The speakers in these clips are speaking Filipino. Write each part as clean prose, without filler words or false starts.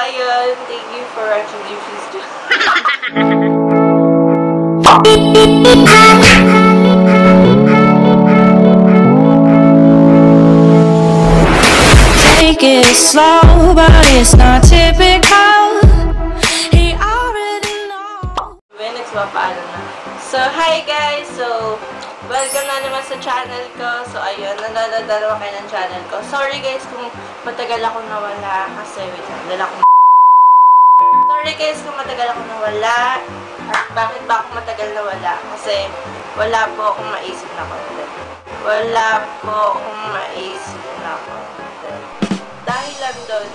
ayun. Thank you for watching this video. Take it slow, but it's not typical. He already knows. Next paano na. So, hi guys! So, welcome na naman sa channel ko. So, ayun, nandadalawa kayo ng channel ko. Sorry guys kung matagal ako nawala. Kasi, wait lang, dala ko. Sorry guys kung matagal ako nawala. At bakit ba ako matagal nawala? Kasi, wala po akong maisip na content. Wala po akong maisip na content. Dahil lang doon.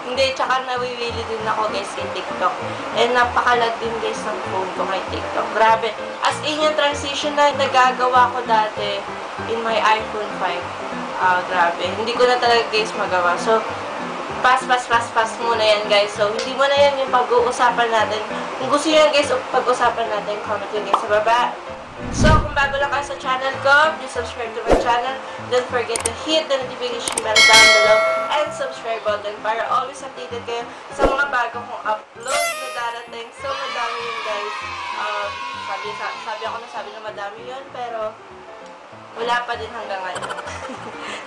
Hindi, tsaka nawiwili din ako guys kay TikTok. And napakalag din guys ng phone ko kay TikTok. Grabe. As in yung transition na nagagawa ko dati in my iPhone 5. Grabe. Hindi ko na talaga guys magawa. So, pass muna yan guys. So, hindi mo na yan yung pag-uusapan natin. Kung gusto nyo yan guys, pag-usapan natin, comment nyo guys sa baba. So, kung bago lang kayo sa channel ko, please subscribe to my channel. Don't forget to hit the notification bell down below and subscribe button para always updated kayo sa mga bago kong upload na darating. So, madami yun guys. Sabi na madami yun, pero wala pa din hanggang ngayon.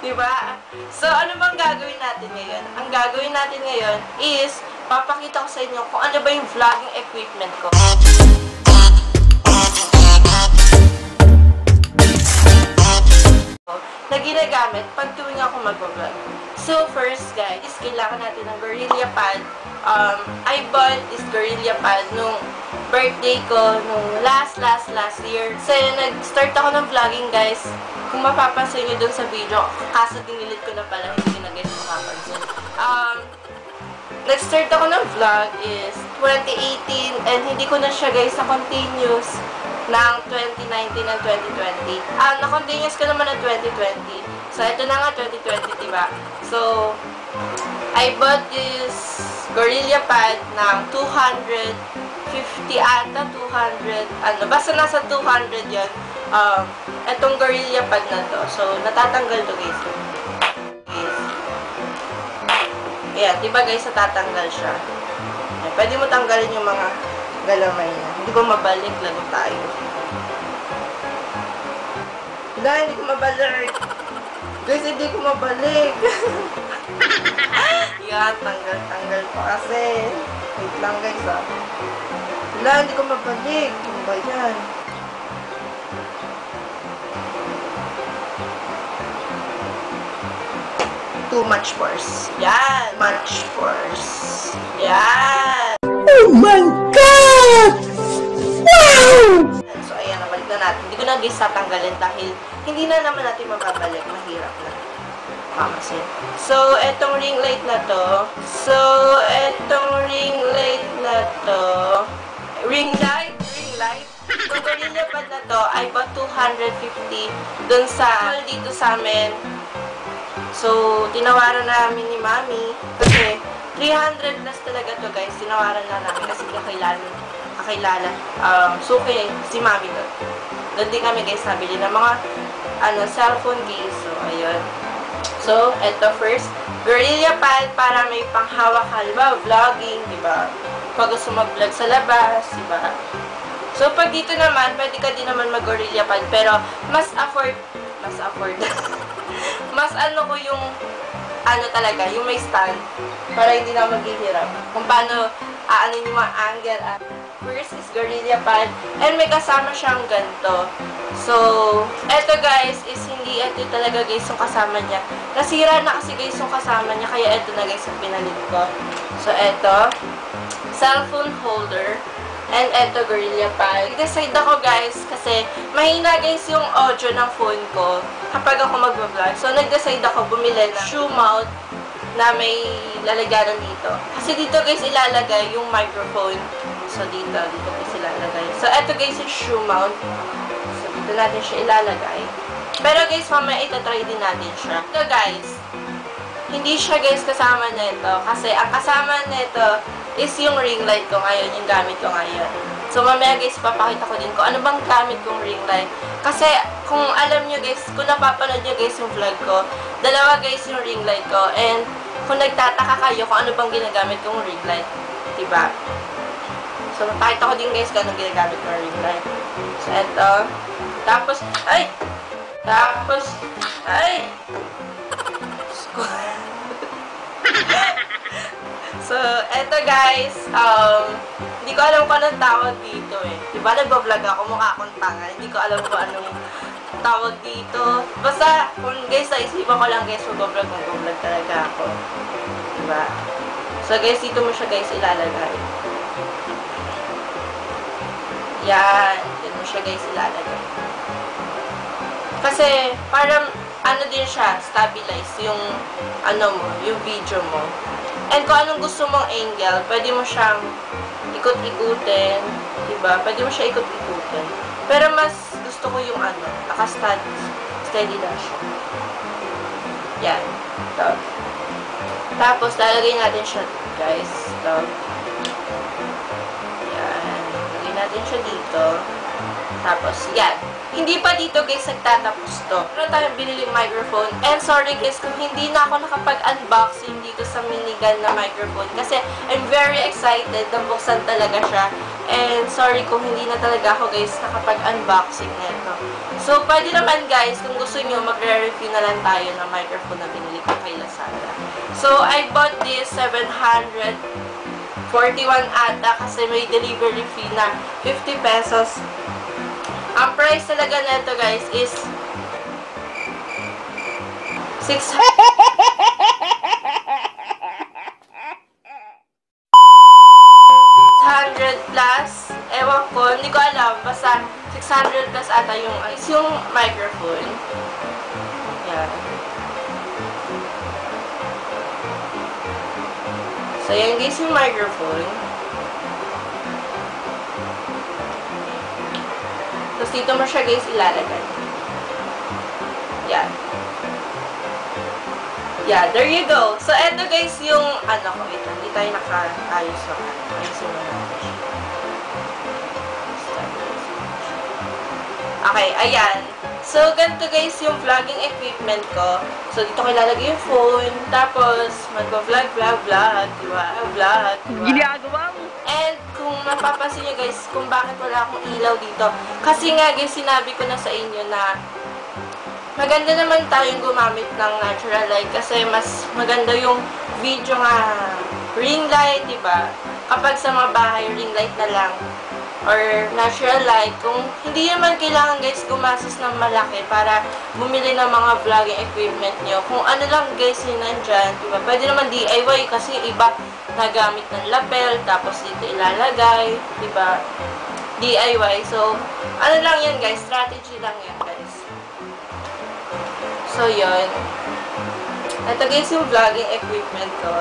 Diba? So, ano bang gagawin natin ngayon? Ang gagawin natin ngayon is, papakita ko sa inyo kung ano ba yung vlogging equipment ko. Na ginagamit pag tuwing ako mag-vlog. So, first guys, is kailangan natin ng Gorilla Pad. I bought this Gorilla Pad nung birthday ko, nung last year. So, nag-start ako ng vlogging guys. Kung mapapansin nyo dun sa video, kaso dinilit ko na pala, hindi na guys mapapansin. Nag-start ako ng vlog is 2018 and hindi ko na siya guys na continuous ng 2019 and 2020. Na-continuous ko naman ng 2020. So, ito na nga 2020, diba? So, I bought this Gorilla Pad ng 250 ata, 200, basta nasa 200 yun. Itong Gorilla Pad na to. So, natatanggal to guys. Ayan, diba guys, natatanggal siya. Ayan, pwede mo tanggalin yung mga galamay niya. Hindi ko mabalik, lago tayo. Wala, hindi ko mabalik. Guys, hindi ko mabalik. Yan, tanggal ko kasi. Wait lang guys ah. Wala, hindi ko mabalik. Ano ba yan? Too much force. Yan, much force. Yan. Oh my God! Wow! So, ayan, nabalik na natin. Hindi ko na guys tatanggalin dahil hindi na naman natin mababalik. Mahirap na. Mamasin. So, etong ring light na to. Ring light. Itong Gorilla Pad na to, I bought 250 dun sa mall dito sa amin. So, tinawaran namin ni Mami. Kasi, 300 plus talaga to guys. Tinawaran na namin kasi kakilala. Suki, si Mami doon. Doon din kami guys nabili ng mga cellphone case. So, ayun. So, eto first. Gorilla Pad para may panghawak halimbawa, vlogging, diba? Pag gusto mag-vlog sa labas, diba? So, pag dito naman, pwede ka din naman mag-Gorilla Pad. Pero, mas afford. Mas ko yung talaga, yung may stand para hindi na maghihirap. Kung paano yung mga angle. First is Gorilla Pad and may kasama siyang ganito. So, eto guys is hindi ito talaga guys yung kasama niya. Nasira na kasi guys yung kasama niya kaya eto na guys yung pinalit ko. So, eto cellphone holder. And eto, Gorilla Pad. Nag-decide ako guys kasi mahina guys yung audio ng phone ko kapag ako mag-vlog. So, nag-decide ako bumili ng shoe mount na may lalagyanan dito. Kasi dito guys ilalagay yung microphone. So, dito guys ilalagay. So, eto guys yung shoe mount. So, dito natin siya ilalagay. Pero guys, mamaya itatry din natin siya. Ito guys, hindi siya guys kasama nito. Kasi ang kasama nito is yung ring light ko ngayon, yung gamit ko ngayon. So, mamaya guys, papakita ko din ko ano bang gamit kong ring light. Kasi, kung alam nyo guys, kung napapanood nyo guys yung vlog ko, dalawa guys yung ring light ko. And, kung nagtataka kayo kung ano bang ginagamit kong ring light. Diba? So, mapakita ko din guys kung anong ginagamit kong ring light. So, eto. Tapos, ay! So, eto guys, hindi ko alam kung anong tawag dito eh. Diba nagbablog ako, mukha akong tanga. Hindi ko alam kung anong tawag dito. Basta, kung guys, naisipan ko lang guys, magbablog talaga ako. Diba? So guys, dito mo siya guys ilalagay. Yan. Dito mo siya guys ilalagay. Kasi, parang, ano din siya, stabilize yung, ano mo, yung video mo. And kung anong gusto mong angle, pwede mo siyang ikot-ikutin, diba? Pwede mo siya ikot-ikutin. Pero mas gusto ko yung ano, naka-steady lang siya. Yan. So, tapos, lalagay natin siya, guys. So, yan. Lalagay natin siya dito. Tapos, yan. Hindi pa dito, guys, nagtatapos to. Meron tayong biniling microphone. And sorry, guys, kung hindi na ako nakapag-unboxing dito sa minigun na microphone. Kasi, I'm very excited na buksan talaga siya. And sorry kung hindi na talaga ako, guys, nakapag-unboxing nito. So, pwede naman, guys, kung gusto nyo, magre-review na lang tayo ng microphone na binili ko kay Lazada. So, I bought this 741 ata kasi may delivery fee na 50 pesos. Ang price talaga nito guys is 600 plus. Ewan ko, hindi ko alam. Basta 600 plus ata yung microphone. Yan. So, yan guys yung microphone. Tapos dito mo siya guys ilalagay. Yan. Yeah, there you go. So, eto guys yung ano ko. Ito, hindi tayo nakaayos na. Ayusin mo natin siya. Okay, ayan. So, ganito guys yung vlogging equipment ko. So, dito ko ilalagay yung phone. Tapos, magpa-vlog, diba? Vlog, diba? Ginagawa mo! And, kung napapansin nyo guys, kung bakit wala akong ilaw dito. Kasi nga guys, sinabi ko na sa inyo na maganda naman tayong gumamit ng natural light. Kasi mas maganda yung video nga ring light, diba? Kapag sa mga bahay, ring light na lang. Or natural light, kung hindi naman kailangan guys gumastos ng malaki para bumili ng mga vlogging equipment nyo. Kung ano lang guys yun nandyan, diba? Pwede naman DIY kasi iba nagamit ng lapel, tapos dito ilalagay, diba? DIY. So, ano lang yan guys, strategy lang yan guys. So, yun. Ito guys yung vlogging equipment ko.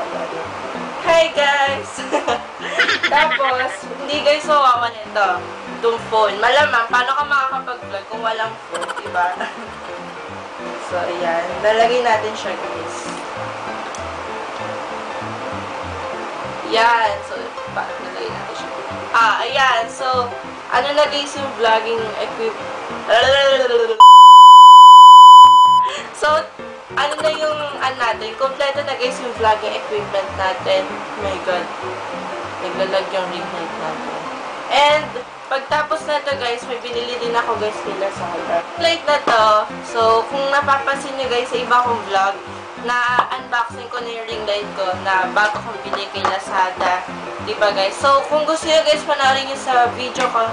Hi guys! Tapos, hindi guys mawawa nito. Itong phone. Malamang, paano ka makakapag-vlog kung walang phone, diba? So, ayan. Lalagay natin siya guys. Yan. So, lalagay natin siya. Ayan. So, ano na guys yung vlogging equipment? So, ano na yung natin, kompleto na guys yung vlogging equipment natin. Oh my god, naglalag yung ring light natin. And pagtapos na to guys, may binili din ako guys kay Lazada. Light na to, so kung napapansin nyo guys sa iba kong vlog, na unboxing ko na yung ring light ko na bago kong bili kay Lazada, diba guys? So kung gusto nyo guys panoorin nyo sa video ko,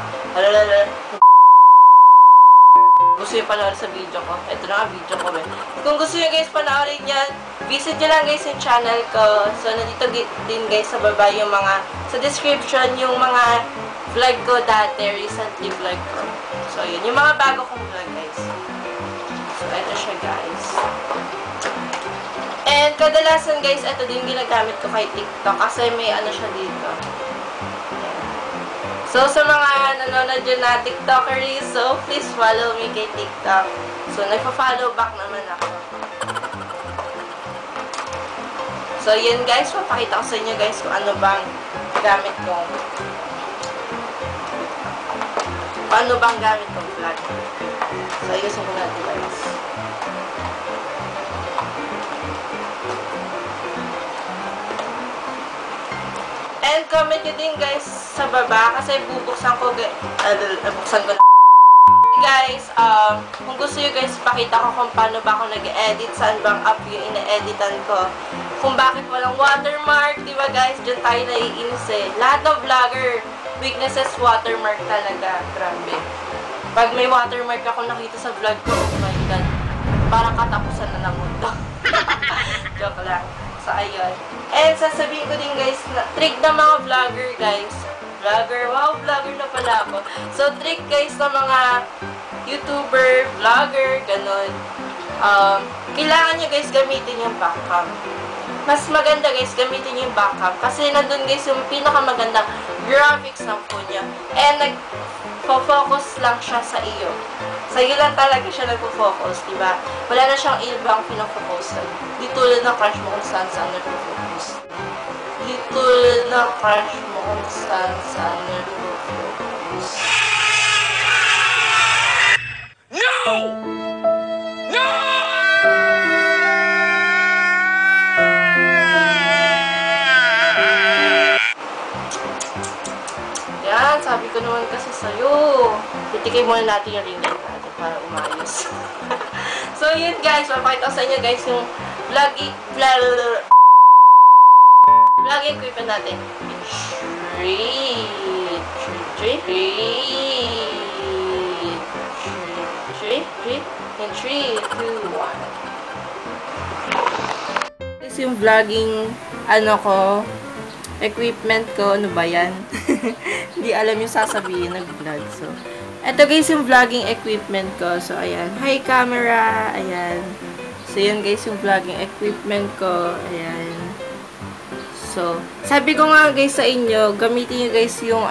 gusto nyo panoorin sa video ko. Ito na nga video ko eh. Kung gusto nyo guys panoorin yan, visit nyo lang guys yung channel ko. So, nandito din guys sa baba yung mga, sa description, yung mga vlog ko dati, recently vlog ko. So, yun. Yung mga bago kong vlog guys. So, ito siya guys. And, kadalasan guys, ito din ginagamit ko kay TikTok kasi may ano siya dito. So, sa mga nanonood dyan na TikTokeries, so, please follow me kay TikTok. So, nagpa-follow back naman ako. So, yun guys, papakita ko sa inyo guys kung ano bang gamit ko. Paano bang gamit kong vlog. So, ayusin ko natin guys. And comment nyo din guys sa baba kasi bubuksan ko guys, kung gusto nyo guys, pakita ko kung paano ba ako nag-edit, saan bang app yung ina-editan ko, kung bakit walang watermark, diba guys, dyan tayo naiinis eh. Lahat ng vlogger, weaknesses, watermark talaga, grabe. Pag may watermark ako nakita sa vlog ko, oh my god, parang katapusan na ng mundo. Joke lang. So, ayun. And sasabihin ko din guys, na, trick ng mga vlogger guys, wow, vlogger na pala ako. So, trick guys ng mga YouTuber, vlogger, ganun. Kailangan nyo guys gamitin yung backup. Mas maganda guys, gamitin nyo yung backup. Kasi nandun guys yung pinakamagandang graphics ng phone nyo. And nag-focus lang siya sa iyo. Sa iyo lang talaga siya nag-focus, diba? Wala na siyang ibang pinag-focus. Di tulad ng crush mo kung saan nag-focus. Di tulad ng crush mo kung saan nag-focus. No! No! Yan, sabi ko naman kasi sa'yo. Titikay muna natin yung ring light natin para umayos. So, yun guys, mapakita ko sa inyo guys yung vlogging equipment natin. 3, 2, 1. This yung vlogging, equipment ko. Ano ba yan? Hindi alam yung sasabihin, nag-vlog. So, eto guys yung vlogging equipment ko. So, ayan. Hi, camera. Ayan. So, yun guys yung vlogging equipment ko. Ayan. So, sabi ko nga guys sa inyo, gamitin nyo guys yung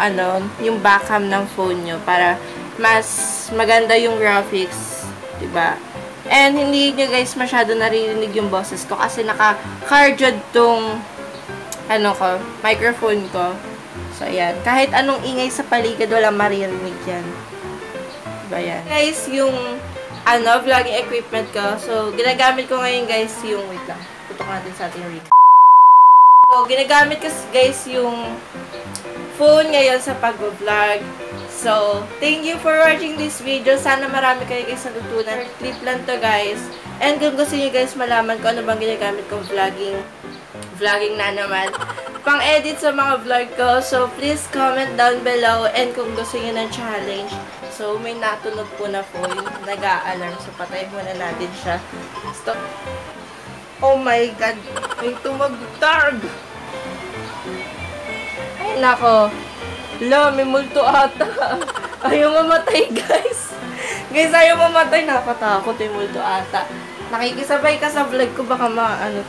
yung backcam ng phone nyo para mas maganda yung graphics, diba? And hindi nyo guys masyado naririnig yung boses ko kasi naka-cardioid tong microphone ko. So, ayan. Kahit anong ingay sa paligid, walang maririnig yan. Diba yan? Guys, yung vlogging equipment ko. So, ginagamit ko ngayon guys yung, wait lang. Tutok natin sa ating rig. So, ginagamit ko guys yung phone ngayon sa pag-vlog. So, thank you for watching this video. Sana marami kayo guys natutunan. Clip lang to guys. And kung gusto niyo guys malaman ko ano bang ginagamit kong vlogging na naman, pang-edit sa mga vlog ko. So, please comment down below. And kung gusto niyo ng challenge, so, may natunog po na phone. Nag-a-alarm. So, patay muna natin siya. Stop. Oh my God. May tumagtag. Ay, nako. Hala, may multo ata. Ayaw mamatay, guys. Guys, ayaw mamatay. Nakatakot yung multo ata. Nakikisabay ka sa vlog ko. Baka tayo.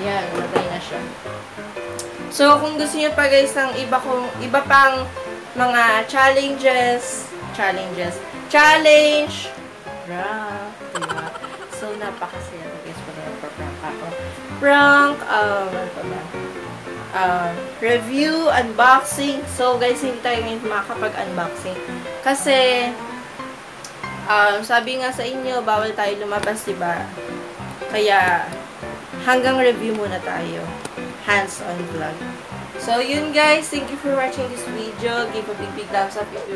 Ayan, matay na siya. So, kung gusto niyo pa guys ng iba pang mga challenge, diba? So, napakasaya na guys pag nagpa-prank ako. Prank, review, unboxing. So, guys, hindi tayo ngayon makakapag-unboxing. Kasi, sabi nga sa inyo, bawal tayo lumabas, diba? Kaya, hanggang review muna tayo. Hands-on vlog. So, yun guys. Thank you for watching this video. Give a big thumbs up if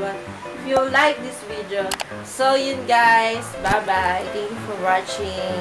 you like this video. So, yun guys. Bye-bye. Thank you for watching.